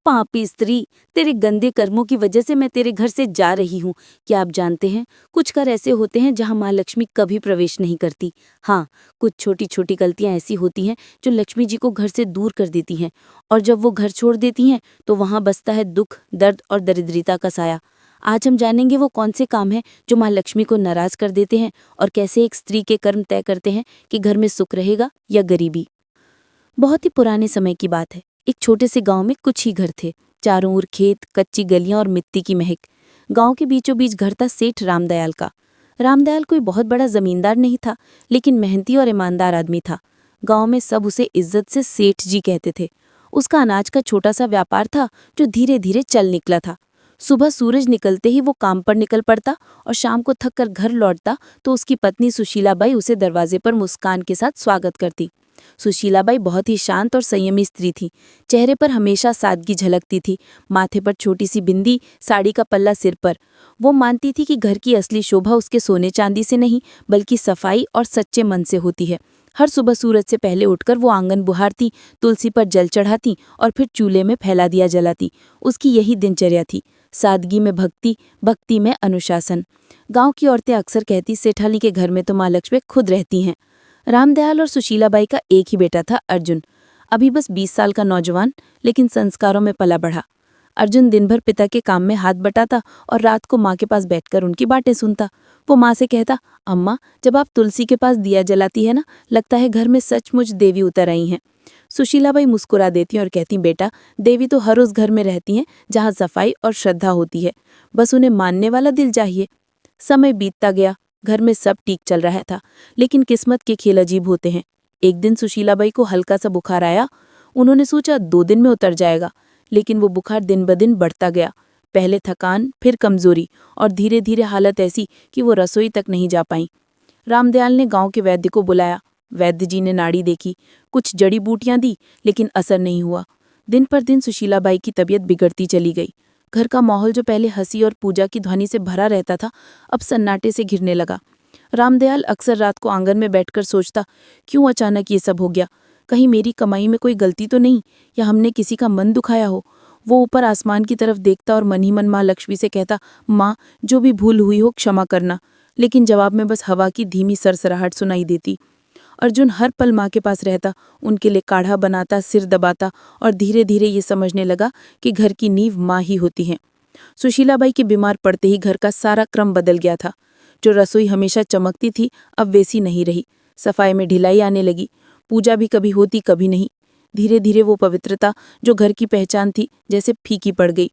पापी स्त्री, तेरे गंदे कर्मों की वजह से मैं तेरे घर से जा रही हूँ। क्या आप जानते हैं, कुछ घर ऐसे होते हैं जहाँ माँ लक्ष्मी कभी प्रवेश नहीं करती। हाँ, कुछ छोटी छोटी गलतियाँ ऐसी होती हैं जो लक्ष्मी जी को घर से दूर कर देती हैं, और जब वो घर छोड़ देती हैं तो वहाँ बसता है दुख, दर्द और दरिद्रता का साया। आज हम जानेंगे वो कौन से काम हैं जो माँ लक्ष्मी को नाराज कर देते हैं, और कैसे एक स्त्री के कर्म तय करते हैं कि घर में सुख रहेगा या गरीबी। बहुत ही पुराने समय की बात है। एक छोटे से गांव में कुछ ही घर थे। चारों ओर खेत, कच्ची गलियां और मिट्टी की महक। गांव के बीचों बीच घर था सेठ रामदयाल का। रामदयाल कोई बहुत बड़ा जमींदार नहीं था, लेकिन मेहनती और ईमानदार आदमी था। गांव में सब उसे इज्जत से सेठ जी कहते थे। उसका अनाज का छोटा सा व्यापार था जो धीरे धीरे चल निकला था। सुबह सूरज निकलते ही वो काम पर निकल पड़ता, और शाम को थक कर घर लौटता तो उसकी पत्नी सुशीलाबाई उसे दरवाजे पर मुस्कान के साथ स्वागत करती। सुशीलाबाई बहुत ही शांत और संयमी स्त्री थी। चेहरे पर हमेशा सादगी झलकती थी। माथे पर छोटी सी बिंदी, साड़ी का पल्ला सिर पर। वो मानती थी कि घर की असली शोभा उसके सोने चांदी से नहीं, बल्कि सफाई और सच्चे मन से होती है। हर सुबह सूरज से पहले उठकर वो आंगन बुहारती, तुलसी पर जल चढ़ाती और फिर चूल्हे में फैला दिया जलाती। उसकी यही दिनचर्या थी। सादगी में भक्ति, भक्ति में अनुशासन। गांव की औरतें अक्सर कहती, सेठानी के घर में तो माँ लक्ष्मी खुद रहती हैं। रामदयाल और सुशीलाबाई का एक ही बेटा था, अर्जुन। अभी बस 20 साल का नौजवान, लेकिन संस्कारों में पला बढ़ा। अर्जुन दिन भर पिता के काम में हाथ बटाता और रात को माँ के पास बैठकर उनकी बातें सुनता। वो माँ से कहता, अम्मा, जब आप तुलसी के पास दिया जलाती है ना, लगता है घर में सचमुच देवी उतर आई हैं। सुशीलाबाई मुस्कुरा देती और कहती, बेटा, देवी तो हर उस घर में रहती हैं जहाँ सफाई और श्रद्धा होती है। बस उन्हें मानने वाला दिल चाहिए। समय बीतता गया। घर में सब ठीक चल रहा था, लेकिन किस्मत के खेल अजीब होते हैं। एक दिन सुशीलाबाई को हल्का सा बुखार आया। उन्होंने सोचा 2 दिन में उतर जाएगा, लेकिन वो बुखार दिन ब दिन बढ़ता गया। पहले थकान, फिर कमजोरी, और धीरे धीरे हालत ऐसी कि वो रसोई तक नहीं जा पाई। रामदयाल ने गांव के वैद्य को बुलाया। वैद्य जी ने नाड़ी देखी, कुछ जड़ी बूटियां दी, लेकिन असर नहीं हुआ। दिन पर दिन सुशीलाबाई की तबीयत बिगड़ती चली गई। घर का माहौल जो पहले हंसी और पूजा की ध्वनि से भरा रहता था, अब सन्नाटे से घिरने लगा। रामदयाल अक्सर रात को आंगन में बैठकर सोचता, क्यों अचानक ये सब हो गया? कहीं मेरी कमाई में कोई गलती तो नहीं, या हमने किसी का मन दुखाया हो? वो ऊपर आसमान की तरफ देखता और मन ही मन माँ लक्ष्मी से कहता, माँ, जो भी भूल हुई हो क्षमा करना। लेकिन जवाब में बस हवा की धीमी सरसराहट सुनाई देती। अर्जुन हर पल माँ के पास रहता, उनके लिए काढ़ा बनाता, सिर दबाता, और धीरे धीरे ये समझने लगा कि घर की नींव माँ ही होती है। सुशीलाबाई के बीमार पड़ते ही घर का सारा क्रम बदल गया था। जो रसोई हमेशा चमकती थी, अब वैसी नहीं रही। सफाई में ढिलाई आने लगी। पूजा भी कभी होती, कभी नहीं। धीरे धीरे वो पवित्रता जो घर की पहचान थी, जैसे फीकी पड़ गई।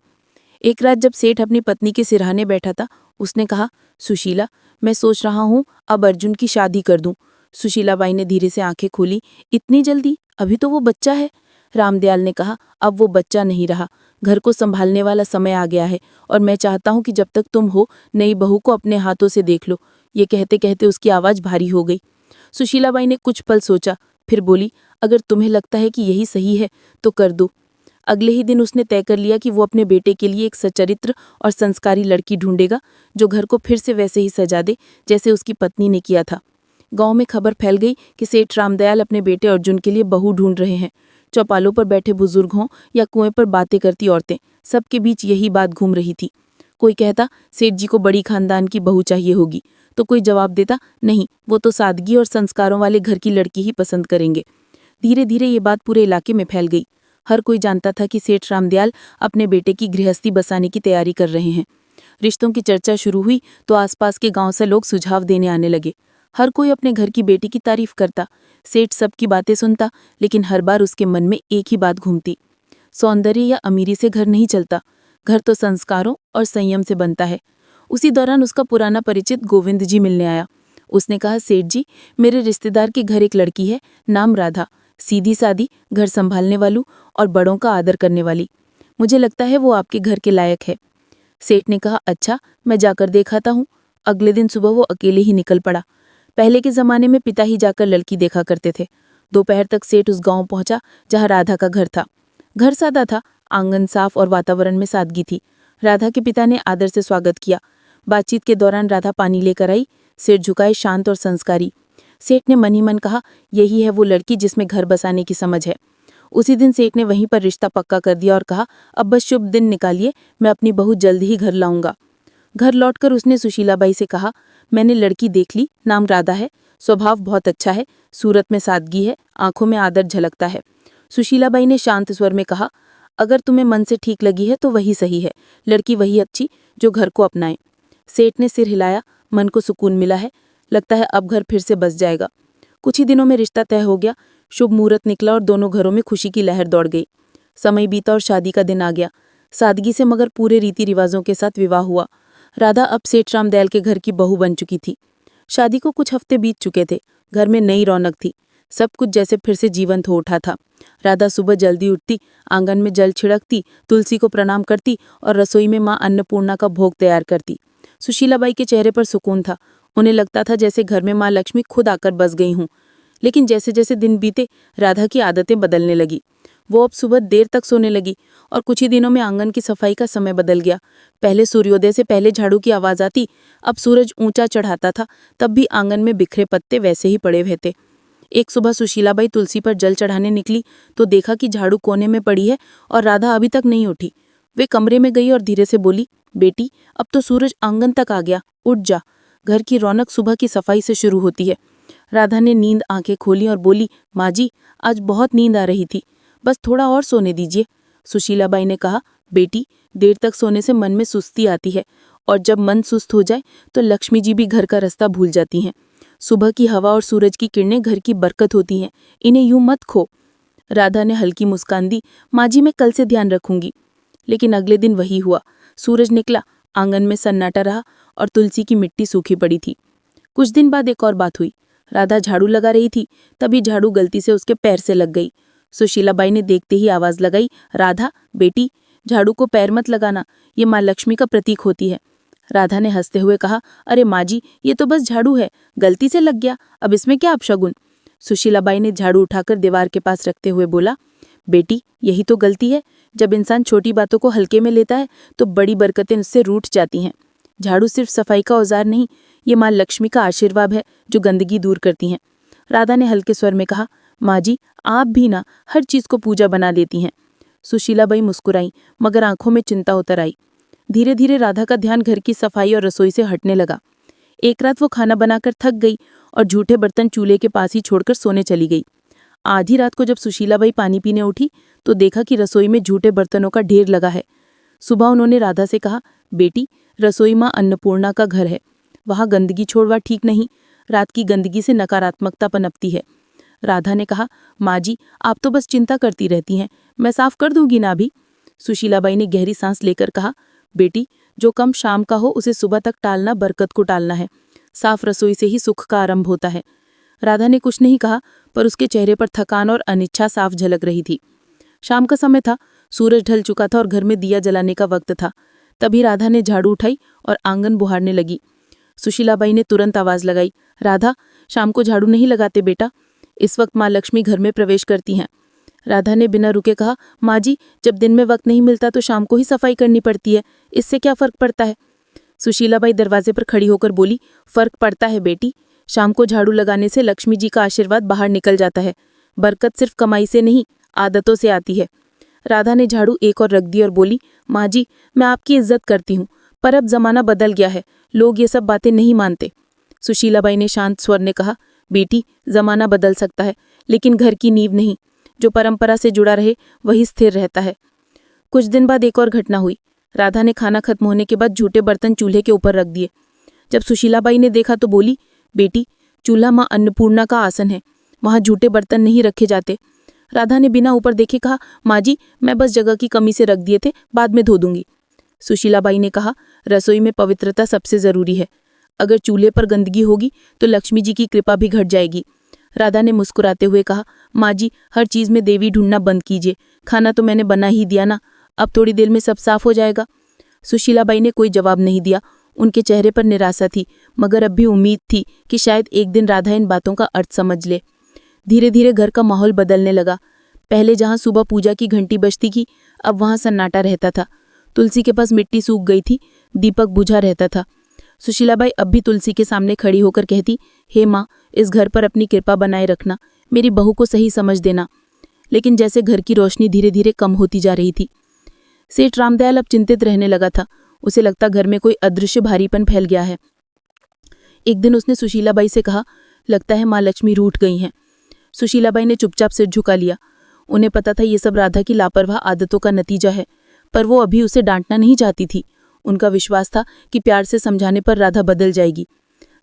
एक रात जब सेठ अपनी पत्नी के सिरहाने बैठा था, उसने कहा, सुशीला, मैं सोच रहा हूँ अब अर्जुन की शादी कर दूं। सुशीलाबाई ने धीरे से आंखें खोली। इतनी जल्दी? अभी तो वो बच्चा है। रामदयाल ने कहा, अब वो बच्चा नहीं रहा। घर को संभालने वाला समय आ गया है, और मैं चाहता हूँ कि जब तक तुम हो, नई बहू को अपने हाथों से देख लो। ये कहते कहते उसकी आवाज भारी हो गई। सुशीलाबाई ने कुछ पल सोचा, फिर बोली, अगर तुम्हें लगता है कि यही सही है तो कर दो। अगले ही दिन उसने तय कर लिया कि वो अपने बेटे के लिए एक सच्चरित्र और संस्कारी लड़की ढूंढेगा, जो घर को फिर से वैसे ही सजा दे जैसे उसकी पत्नी ने किया था। गांव में खबर फैल गई कि सेठ रामदयाल अपने बेटे अर्जुन के लिए बहू ढूंढ रहे हैं। चौपालों पर बैठे बुजुर्ग हों या कुएं पर बातें करती औरतें, सबके बीच यही बात घूम रही थी। कोई कहता, सेठ जी को बड़ी खानदान की बहू चाहिए होगी, तो कोई जवाब देता, नहीं, वो तो सादगी और संस्कारों वाले घर की लड़की ही पसंद करेंगे। धीरे धीरे ये बात पूरे इलाके में फैल गई। हर कोई जानता था कि सेठ रामदयाल अपने बेटे की गृहस्थी बसाने की तैयारी कर रहे हैं। रिश्तों की चर्चा शुरू हुई तो आसपास के गांव से लोग सुझाव देने आने लगे। हर कोई अपने घर की बेटी की तारीफ करता। सेठ सबकी बातें सुनता, लेकिन हर बार उसके मन में एक ही बात घूमती, सौंदर्य या अमीरी से घर नहीं चलता, घर तो संस्कारों और संयम से बनता है। उसी दौरान उसका पुराना परिचित गोविंद जी मिलने आया। उसने कहा, सेठ जी, मेरे रिश्तेदार के घर एक लड़की है, नाम राधा, सीधी सादी, घर संभालने वालू और बड़ों का आदर करने वाली। मुझे लगता है वो आपके घर के लायक है। सेठ ने कहा, अच्छा, मैं जाकर देखाता हूँ। अगले दिन सुबह वो अकेले ही निकल पड़ा। पहले के जमाने में पिता ही जाकर लड़की देखा करते थे। दोपहर तक सेठ उस गांव पहुंचा जहां राधा का घर था। घर सादा था, आंगन साफ और वातावरण में सादगी थी। राधा के पिता ने आदर से स्वागत किया। बातचीत के दौरान राधा पानी लेकर आई, सिर झुकाए, शांत और संस्कारी। सेठ ने मन ही मन कहा, यही है वो लड़की जिसमें घर बसाने की समझ है। उसी दिन सेठ ने वहीं पर रिश्ता पक्का कर दिया और कहा, अब बस शुभ दिन निकालिए, मैं अपनी बहू जल्द ही घर लाऊंगा। घर लौटकर उसने सुशीलाबाई से कहा, मैंने लड़की देख ली, नाम राधा है, स्वभाव बहुत अच्छा है, सूरत में सादगी है, आंखों में आदर झलकता है। सुशीलाबाई ने शांत स्वर में कहा, अगर तुम्हें मन से ठीक लगी है तो वही सही है, लड़की वही अच्छी जो घर को अपनाए। सेठ ने सिर हिलाया, मन को सुकून मिला है, लगता है अब घर फिर से बस जाएगा। कुछ ही दिनों में रिश्ता तय हो गया, शुभ मुहूर्त निकला और दोनों घरों में खुशी की लहर दौड़ गई। समय बीता और शादी का दिन आ गया। सादगी से मगर पूरे रीति रिवाजों के साथ विवाह हुआ। राधा अब सेठ रामदयाल के घर की बहू बन चुकी थी। शादी को कुछ हफ्ते बीत चुके थे। घर में नई रौनक थी, सब कुछ जैसे फिर से जीवंत हो उठा था। राधा सुबह जल्दी उठती, आंगन में जल छिड़कती, तुलसी को प्रणाम करती और रसोई में माँ अन्नपूर्णा का भोग तैयार करती। सुशीलाबाई के चेहरे पर सुकून था। उन्हें लगता था जैसे घर में माँ लक्ष्मी खुद आकर बस गई हूँ। लेकिन जैसे जैसे दिन बीते, राधा की आदतें बदलने लगी। वो अब सुबह देर तक सोने लगी और कुछ ही दिनों में आंगन की सफाई का समय बदल गया। पहले सूर्योदय से पहले झाड़ू की आवाज आती, अब सूरज ऊंचा चढ़ाता था तब भी आंगन में बिखरे पत्ते वैसे ही पड़े हुए थे। एक सुबह सुशीलाबाई तुलसी पर जल चढ़ाने निकली तो देखा कि झाड़ू कोने में पड़ी है और राधा अभी तक नहीं उठी। वे कमरे में गई और धीरे से बोली, बेटी, अब तो सूरज आंगन तक आ गया, उठ जा, घर की रौनक सुबह की सफाई से शुरू होती है। राधा ने नींद आंखें खोली और बोली, माँ जी, आज बहुत नींद आ रही थी, बस थोड़ा और सोने दीजिए। सुशीलाबाई ने कहा, बेटी, देर तक सोने से मन में सुस्ती आती है और जब मन सुस्त हो जाए तो लक्ष्मी जी भी घर का रास्ता भूल जाती हैं। सुबह की हवा और सूरज की किरणें घर की बरकत होती हैं, इन्हें यूं मत खो। राधा ने हल्की मुस्कान दी, माँ जी, मैं कल से ध्यान रखूंगी। लेकिन अगले दिन वही हुआ। सूरज निकला, आंगन में सन्नाटा रहा और तुलसी की मिट्टी सूखी पड़ी थी। कुछ दिन बाद एक और बात हुई। राधा झाड़ू लगा रही थी, तभी झाड़ू गलती से उसके पैर से लग गई। सुशीलाबाई ने देखते ही आवाज लगाई, राधा, बेटी, झाड़ू को पैर मत लगाना, ये माँ लक्ष्मी का प्रतीक होती है। राधा ने हंसते हुए कहा, अरे माँ जी, ये तो बस झाड़ू है, गलती से लग गया, अब इसमें क्या अपशगुन। सुशीलाबाई ने झाड़ू उठाकर दीवार के पास रखते हुए बोला, बेटी, यही तो गलती है, जब इंसान छोटी बातों को हल्के में लेता है तो बड़ी बरकतें उससे रूठ जाती हैं। झाड़ू सिर्फ सफाई का औजार नहीं, ये माँ लक्ष्मी का आशीर्वाद है जो गंदगी दूर करती हैं। राधा ने हल्के स्वर में कहा, माँ जी, आप भी ना हर चीज को पूजा बना देती हैं। सुशीलाबाई मुस्कुराई, मगर आंखों में चिंता उतर आई। धीरे धीरे राधा का ध्यान घर की सफाई और रसोई से हटने लगा। एक रात वो खाना बनाकर थक गई और झूठे बर्तन चूल्हे के पास ही छोड़कर सोने चली गई। आधी रात को जब सुशीलाबाई पानी पीने उठी तो देखा कि रसोई में झूठे बर्तनों का ढेर लगा है। सुबह उन्होंने राधा से कहा, बेटी, रसोई माँ अन्नपूर्णा का घर है, वहाँ गंदगी छोड़वा ठीक नहीं, रात की गंदगी से नकारात्मकता पनपती है। राधा ने कहा, माँ जी, आप तो बस चिंता करती रहती हैं, मैं साफ कर दूंगी ना अभी। सुशीलाबाई ने गहरी सांस लेकर कहा, बेटी, जो कम शाम का हो उसे सुबह तक टालना बरकत को टालना है। साफ रसोई से ही सुख का आरंभ होता है। राधा ने कुछ नहीं कहा, पर उसके चेहरे पर थकान और अनिच्छा साफ झलक रही थी। शाम का समय था, सूरज ढल चुका था और घर में दिया जलाने का वक्त था। तभी राधा ने झाड़ू उठाई और आंगन बुहारने लगी। सुशीलाबाई ने तुरंत आवाज लगाई, राधा, शाम को झाड़ू नहीं लगाते बेटा, इस वक्त माँ लक्ष्मी घर में प्रवेश करती हैं। राधा ने बिना रुके कहा, माँ जी, जब दिन में वक्त नहीं मिलता तो शाम को ही सफाई करनी पड़ती है, इससे क्या फर्क पड़ता है। सुशीलाबाई दरवाजे पर खड़ी होकर बोली, फर्क पड़ता है बेटी, शाम को झाड़ू लगाने से लक्ष्मी जी का आशीर्वाद बाहर निकल जाता है। बरकत सिर्फ कमाई से नहीं, आदतों से आती है। राधा ने झाड़ू एक और रख दी और बोली, माँ जी, मैं आपकी इज्जत करती हूँ, पर अब जमाना बदल गया है, लोग ये सब बातें नहीं मानते। सुशीलाबाई ने शांत स्वर ने कहा, बेटी, जमाना बदल सकता है, लेकिन घर की नींव नहीं। जो परंपरा से जुड़ा रहे वही स्थिर रहता है। कुछ दिन बाद एक और घटना हुई। राधा ने खाना खत्म होने के बाद झूठे बर्तन चूल्हे के ऊपर रख दिए। जब सुशीलाबाई ने देखा तो बोली, बेटी, चूल्हा माँ अन्नपूर्णा का आसन है, वहाँ झूठे बर्तन नहीं रखे जाते। राधा ने बिना ऊपर देखे कहा, माँ जी, मैं बस जगह की कमी से रख दिए थे, बाद में धो दूंगी। सुशीलाबाई ने कहा, रसोई में पवित्रता सबसे जरूरी है, अगर चूल्हे पर गंदगी होगी तो लक्ष्मी जी की कृपा भी घट जाएगी। राधा ने मुस्कुराते हुए कहा, माँ जी, हर चीज में देवी ढूंढना बंद कीजिए, खाना तो मैंने बना ही दिया ना, अब थोड़ी देर में सब साफ हो जाएगा। सुशीलाबाई ने कोई जवाब नहीं दिया। उनके चेहरे पर निराशा थी, मगर अब भी उम्मीद थी कि शायद एक दिन राधा इन बातों का अर्थ समझ ले। धीरे धीरे घर का माहौल बदलने लगा। पहले जहाँ सुबह पूजा की घंटी बजती थी, अब वहाँ सन्नाटा रहता था। तुलसी के पास मिट्टी सूख गई थी, दीपक बुझा रहता था। सुशीलाबाई अब भी तुलसी के सामने खड़ी होकर कहती, हे माँ, इस घर पर अपनी कृपा बनाए रखना, मेरी बहू को सही समझ देना। लेकिन जैसे घर की रोशनी धीरे धीरे कम होती जा रही थी। सेठ रामदयाल अब चिंतित रहने लगा था। उसे लगता घर में कोई अदृश्य भारीपन फैल गया है। एक दिन उसने सुशीलाबाई से कहा, लगता है माँ लक्ष्मी रूठ गई हैं। सुशीलाबाई ने चुपचाप सिर झुका लिया। उन्हें पता था ये सब राधा की लापरवाह आदतों का नतीजा है, पर वो अभी उसे डांटना नहीं चाहती थी। उनका विश्वास था कि प्यार से समझाने पर राधा बदल जाएगी।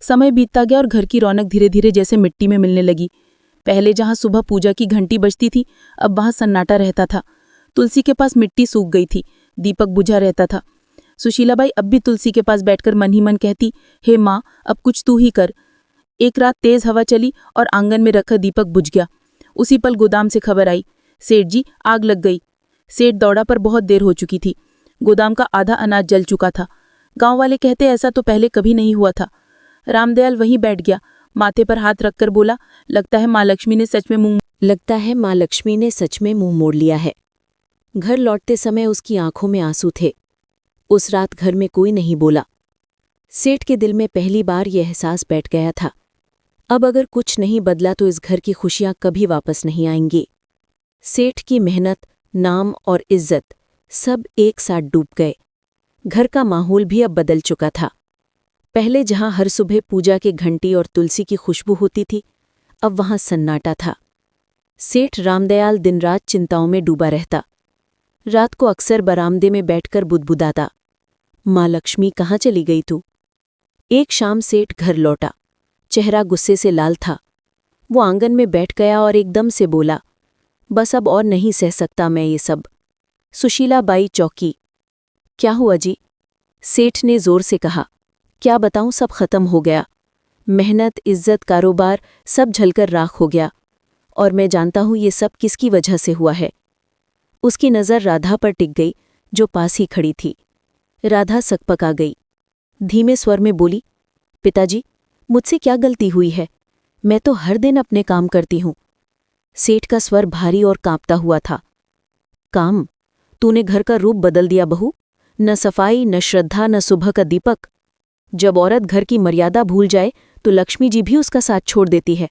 समय बीतता गया और घर की रौनक धीरे धीरे जैसे मिट्टी में मिलने लगी। पहले जहाँ सुबह पूजा की घंटी बजती थी, अब वहाँ सन्नाटा रहता था। तुलसी के पास मिट्टी सूख गई थी, दीपक बुझा रहता था। सुशीलाबाई अब भी तुलसी के पास बैठकर मन ही मन कहती, हे माँ, अब कुछ तू ही कर। एक रात तेज हवा चली और आंगन में रखा दीपक बुझ गया। उसी पल गोदाम से खबर आई, सेठ जी, आग लग गई। सेठ दौड़ा पर बहुत देर हो चुकी थी। गोदाम का आधा अनाज जल चुका था। गांव वाले कहते ऐसा तो पहले कभी नहीं हुआ था। रामदयाल वहीं बैठ गया, माथे पर हाथ रखकर बोला, लगता है माँ लक्ष्मी ने सच में मुंह मोड़ लिया है। घर लौटते समय उसकी आंखों में आंसू थे। उस रात घर में कोई नहीं बोला। सेठ के दिल में पहली बार यह एहसास बैठ गया था, अब अगर कुछ नहीं बदला तो इस घर की खुशियां कभी वापस नहीं आएंगी। सेठ की मेहनत, नाम और इज्जत सब एक साथ डूब गए। घर का माहौल भी अब बदल चुका था। पहले जहां हर सुबह पूजा की घंटी और तुलसी की खुशबू होती थी, अब वहां सन्नाटा था। सेठ रामदयाल दिन रात चिंताओं में डूबा रहता। रात को अक्सर बरामदे में बैठकर बुदबुदाता, माँ लक्ष्मी कहाँ चली गई तू? एक शाम सेठ घर लौटा, चेहरा गुस्से से लाल था। वो आंगन में बैठ गया और एकदम से बोला, बस अब और नहीं सह सकता मैं ये सब। सुशीलाबाई चौंकी। क्या हुआ जी? सेठ ने जोर से कहा, क्या बताऊं, सब खत्म हो गया। मेहनत, इज्जत, कारोबार सब झलकर राख हो गया। और मैं जानता हूं ये सब किसकी वजह से हुआ है। उसकी नज़र राधा पर टिक गई, जो पास ही खड़ी थी। राधा सकपका गई। धीमे स्वर में बोली, पिताजी, मुझसे क्या गलती हुई है? मैं तो हर दिन अपने काम करती हूं। सेठ का स्वर भारी और कांपता हुआ था। काम? तूने घर का रूप बदल दिया बहू। न सफाई, न श्रद्धा, न सुबह का दीपक। जब औरत घर की मर्यादा भूल जाए तो लक्ष्मी जी भी उसका साथ छोड़ देती है।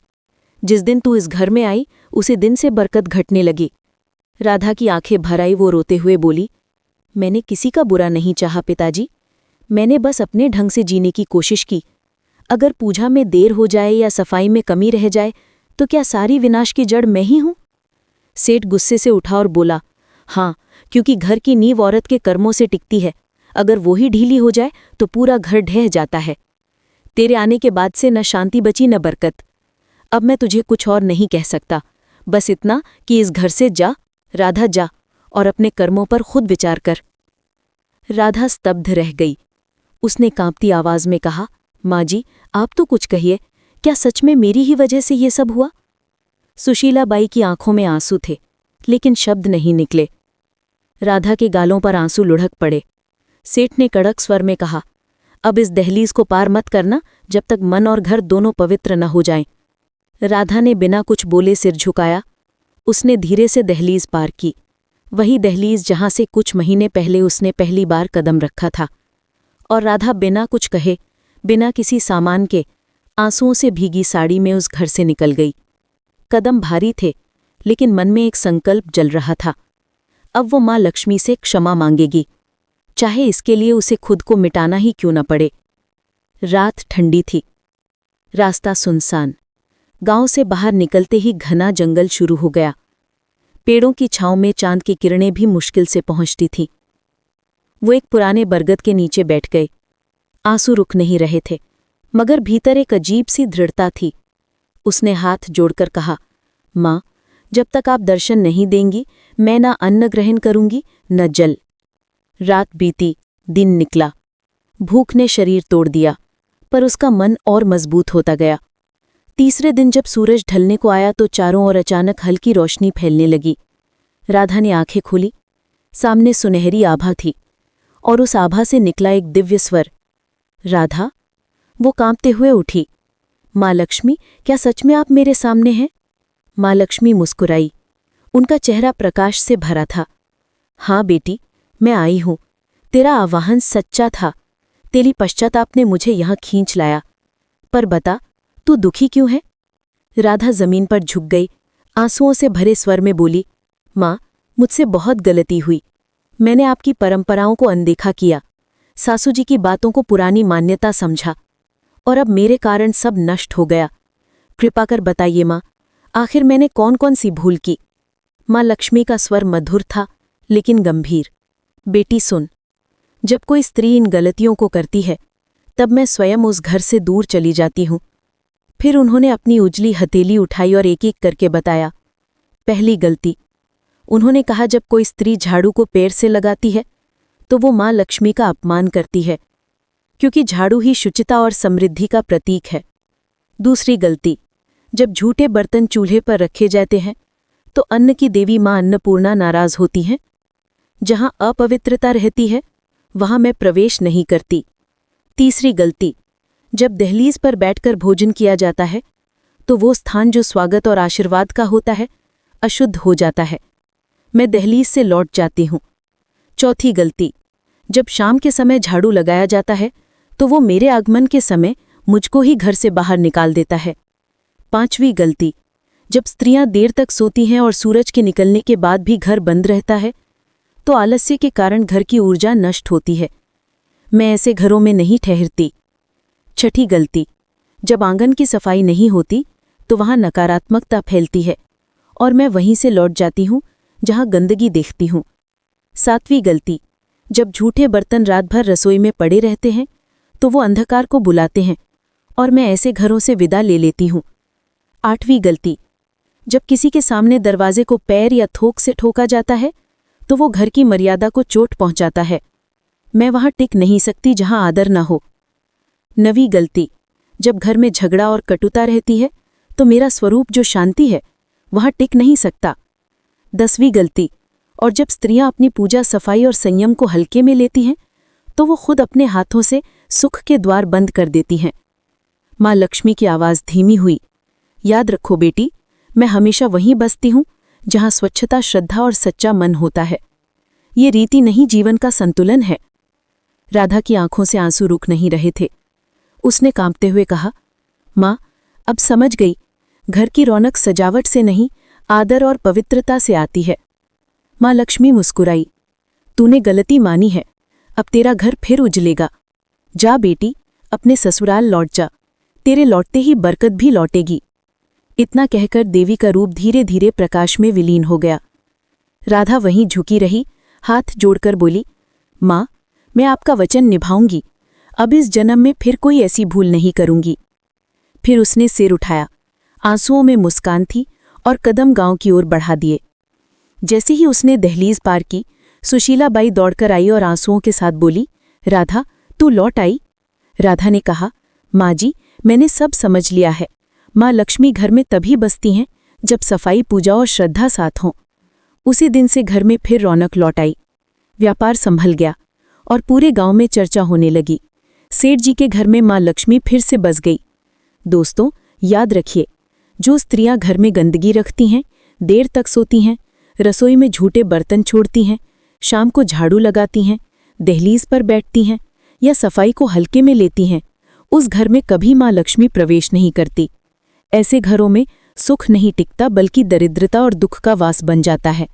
जिस दिन तू इस घर में आई, उसी दिन से बरकत घटने लगी। राधा की आंखें भर आई। वो रोते हुए बोली, मैंने किसी का बुरा नहीं चाहा पिताजी, मैंने बस अपने ढंग से जीने की कोशिश की। अगर पूजा में देर हो जाए या सफाई में कमी रह जाए तो क्या सारी विनाश की जड़ मैं ही हूं? सेठ गुस्से से उठा और बोला, हाँ, क्योंकि घर की नींव औरत के कर्मों से टिकती है। अगर वो ही ढीली हो जाए तो पूरा घर ढह जाता है। तेरे आने के बाद से न शांति बची न बरकत। अब मैं तुझे कुछ और नहीं कह सकता, बस इतना कि इस घर से जा, राधा जा, और अपने कर्मों पर खुद विचार कर। राधा स्तब्ध रह गई। उसने कांपती आवाज में कहा, माँ जी, आप तो कुछ कहिए, क्या सच में मेरी ही वजह से ये सब हुआ? सुशीलाबाई की आंखों में आंसू थे, लेकिन शब्द नहीं निकले। राधा के गालों पर आंसू लुढ़क पड़े। सेठ ने कड़क स्वर में कहा, अब इस दहलीज को पार मत करना जब तक मन और घर दोनों पवित्र न हो जाएं। राधा ने बिना कुछ बोले सिर झुकाया। उसने धीरे से दहलीज पार की, वही दहलीज जहां से कुछ महीने पहले उसने पहली बार कदम रखा था। और राधा बिना कुछ कहे, बिना किसी सामान के, आंसुओं से भीगी साड़ी में उस घर से निकल गई। कदम भारी थे, लेकिन मन में एक संकल्प जल रहा था। अब वो माँ लक्ष्मी से क्षमा मांगेगी, चाहे इसके लिए उसे खुद को मिटाना ही क्यों न पड़े। रात ठंडी थी, रास्ता सुनसान। गांव से बाहर निकलते ही घना जंगल शुरू हो गया। पेड़ों की छांव में चांद की किरणें भी मुश्किल से पहुंचती थीं। वो एक पुराने बरगद के नीचे बैठ गए। आंसू रुक नहीं रहे थे, मगर भीतर एक अजीब सी दृढ़ता थी। उसने हाथ जोड़कर कहा, माँ, जब तक आप दर्शन नहीं देंगी, मैं न अन्न ग्रहण करूंगी न जल। रात बीती, दिन निकला। भूख ने शरीर तोड़ दिया, पर उसका मन और मजबूत होता गया। तीसरे दिन जब सूरज ढलने को आया तो चारों ओर अचानक हल्की रोशनी फैलने लगी। राधा ने आंखें खोली। सामने सुनहरी आभा थी, और उस आभा से निकला एक दिव्य स्वर, राधा। वो कांपते हुए उठी। माँ लक्ष्मी, क्या सच में आप मेरे सामने हैं? माँ लक्ष्मी मुस्कुराई। उनका चेहरा प्रकाश से भरा था। हाँ बेटी, मैं आई हूं। तेरा आवाहन सच्चा था। तेरी पश्चाताप ने मुझे यहां खींच लाया। पर बता, तू दुखी क्यों है? राधा जमीन पर झुक गई, आंसुओं से भरे स्वर में बोली, माँ, मुझसे बहुत गलती हुई। मैंने आपकी परंपराओं को अनदेखा किया, सासू जी की बातों को पुरानी मान्यता समझा, और अब मेरे कारण सब नष्ट हो गया। कृपा कर बताइए माँ, आखिर मैंने कौन कौन सी भूल की? माँ लक्ष्मी का स्वर मधुर था लेकिन गंभीर। बेटी सुन, जब कोई स्त्री इन गलतियों को करती है तब मैं स्वयं उस घर से दूर चली जाती हूँ। फिर उन्होंने अपनी उजली हथेली उठाई और एक एक करके बताया। पहली गलती, उन्होंने कहा जब कोई स्त्री झाड़ू को पैर से लगाती है तो वो माँ लक्ष्मी का अपमान करती है, क्योंकि झाड़ू ही शुचिता और समृद्धि का प्रतीक है। दूसरी गलती, जब झूठे बर्तन चूल्हे पर रखे जाते हैं तो अन्न की देवी माँ अन्नपूर्णा नाराज होती हैं। जहां अपवित्रता रहती है वहां मैं प्रवेश नहीं करती। तीसरी गलती, जब दहलीज पर बैठकर भोजन किया जाता है तो वो स्थान जो स्वागत और आशीर्वाद का होता है अशुद्ध हो जाता है। मैं दहलीज से लौट जाती हूँ। चौथी गलती, जब शाम के समय झाड़ू लगाया जाता है तो वो मेरे आगमन के समय मुझको ही घर से बाहर निकाल देता है। पांचवी गलती, जब स्त्रियां देर तक सोती हैं और सूरज के निकलने के बाद भी घर बंद रहता है तो आलस्य के कारण घर की ऊर्जा नष्ट होती है। मैं ऐसे घरों में नहीं ठहरती। छठी गलती, जब आंगन की सफाई नहीं होती तो वहां नकारात्मकता फैलती है और मैं वहीं से लौट जाती हूं जहां गंदगी देखती हूं। सातवीं गलती, जब झूठे बर्तन रात भर रसोई में पड़े रहते हैं तो वो अंधकार को बुलाते हैं और मैं ऐसे घरों से विदा ले लेती हूं। आठवीं गलती, जब किसी के सामने दरवाजे को पैर या थोक से ठोका जाता है तो वो घर की मर्यादा को चोट पहुंचाता है। मैं वहां टिक नहीं सकती जहां आदर न हो। नवीं गलती, जब घर में झगड़ा और कटुता रहती है तो मेरा स्वरूप जो शांति है वहां टिक नहीं सकता। 10वीं गलती, और जब स्त्रियां अपनी पूजा सफाई और संयम को हल्के में लेती हैं तो वो खुद अपने हाथों से सुख के द्वार बंद कर देती हैं। माँ लक्ष्मी की आवाज़ धीमी हुई। याद रखो बेटी, मैं हमेशा वहीं बसती हूँ जहाँ स्वच्छता, श्रद्धा और सच्चा मन होता है। ये रीति नहीं, जीवन का संतुलन है। राधा की आंखों से आंसू रुक नहीं रहे थे। उसने कांपते हुए कहा, माँ, अब समझ गई, घर की रौनक सजावट से नहीं, आदर और पवित्रता से आती है। माँ लक्ष्मी मुस्कुराई। तूने गलती मानी है, अब तेरा घर फिर उजलेगा। जा बेटी, अपने ससुराल लौट जा, तेरे लौटते ही बरकत भी लौटेगी। इतना कहकर देवी का रूप धीरे धीरे प्रकाश में विलीन हो गया। राधा वहीं झुकी रही, हाथ जोड़कर बोली, माँ, मैं आपका वचन निभाऊंगी। अब इस जन्म में फिर कोई ऐसी भूल नहीं करूंगी। फिर उसने सिर उठाया, आंसुओं में मुस्कान थी, और कदम गांव की ओर बढ़ा दिए। जैसे ही उसने दहलीज पार की, सुशीलाबाई दौड़कर आई और आंसुओं के साथ बोली, राधा, तू लौट आई? राधा ने कहा, माँ जी, मैंने सब समझ लिया है। माँ लक्ष्मी घर में तभी बसती हैं जब सफाई, पूजा और श्रद्धा साथ हों। उसी दिन से घर में फिर रौनक लौट आई। व्यापार संभल गया और पूरे गांव में चर्चा होने लगी। सेठ जी के घर में माँ लक्ष्मी फिर से बस गई। दोस्तों, याद रखिए, जो स्त्रियां घर में गंदगी रखती हैं, देर तक सोती हैं, रसोई में झूठे बर्तन छोड़ती हैं, शाम को झाड़ू लगाती हैं, दहलीज पर बैठती हैं या सफाई को हल्के में लेती हैं, उस घर में कभी माँ लक्ष्मी प्रवेश नहीं करती। ऐसे घरों में सुख नहीं टिकता, बल्कि दरिद्रता और दुख का वास बन जाता है।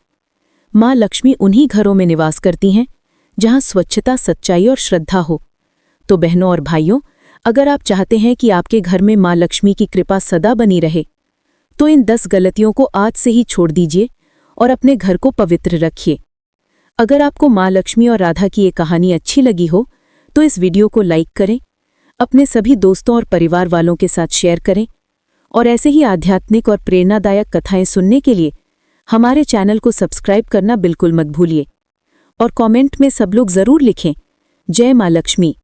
माँ लक्ष्मी उन्हीं घरों में निवास करती हैं जहाँ स्वच्छता, सच्चाई और श्रद्धा हो। तो बहनों और भाइयों, अगर आप चाहते हैं कि आपके घर में माँ लक्ष्मी की कृपा सदा बनी रहे, तो इन 10 गलतियों को आज से ही छोड़ दीजिए और अपने घर को पवित्र रखिए। अगर आपको माँ लक्ष्मी और राधा की ये कहानी अच्छी लगी हो तो इस वीडियो को लाइक करें, अपने सभी दोस्तों और परिवार वालों के साथ शेयर करें, और ऐसे ही आध्यात्मिक और प्रेरणादायक कथाएं सुनने के लिए हमारे चैनल को सब्सक्राइब करना बिल्कुल मत भूलिए। और कमेंट में सब लोग ज़रूर लिखें, जय माँ लक्ष्मी।